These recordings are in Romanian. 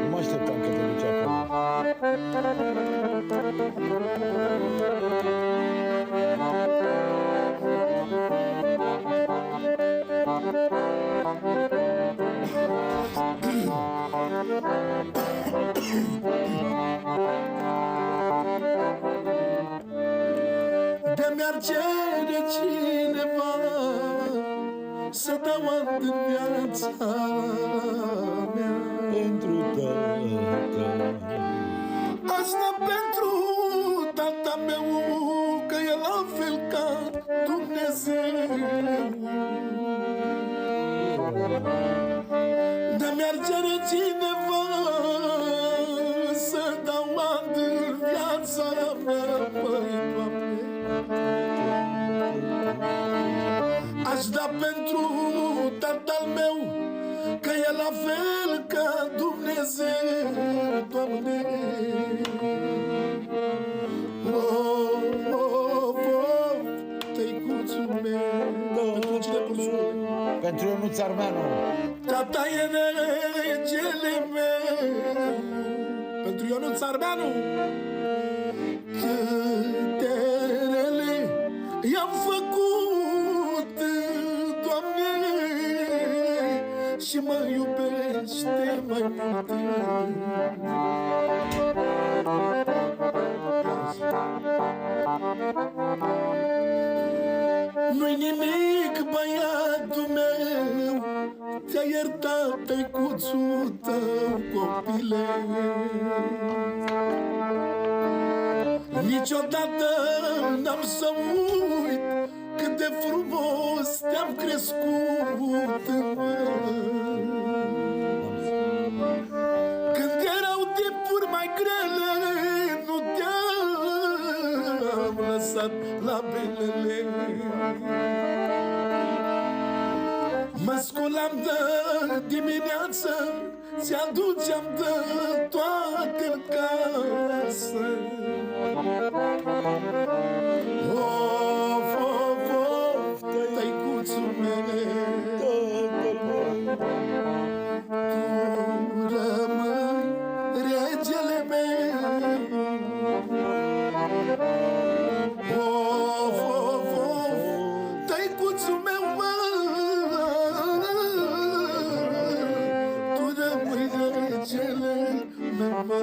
Nu mă așteptam că te duci acolo. De mi-ar cere cineva să dau în viața mea Pentru tata. asta pentru tata meu, că e la fel ca Dumnezeu. De mi-ar cere cineva să dau în viața mea, măi, Doamne, aș da pentru tatăl meu, că e la fel ca Dumnezeu, Doamne. Tăicuțul meu. Pentru cine consumă? Pentru Ionuț Armeanu. Tata e regele meu. Pentru Ionuț Armeanu. Câte rele i-am făcut, Doamne, și mă iubește mai mult. Nu-i nimic, băiatul meu, ți-a iertat tăicuțul tău, copile. Niciodată n-am să uit cât de frumos te-am crescut, mă. Când erau timpuri mai grele, nu te-am lăsat la belele. Mă sculam de dimineață, ți-aduceam de toate în casă. Of, of, of, tăicuțul meu, tu rămâi regele meu. Of, of, of, tăicuțul meu, mă, tu rămâi regele meu, mă.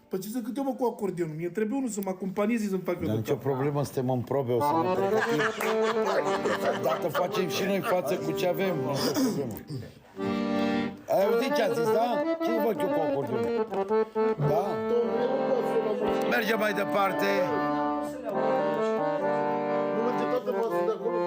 Păi ce să cânt eu, mă, cu acordeonul? Mie trebuie unul să mă acompanieze, să-mi fac eu Dar de nicio cap. problemă, suntem în probe, o să ne pregătim. Dacă facem și noi față cu ce avem, nu e problemă. Ai auzit ce a zis, da? Ce fac eu cu acordeonul? Da? Mergem mai departe. Nu merge toată fața de acolo?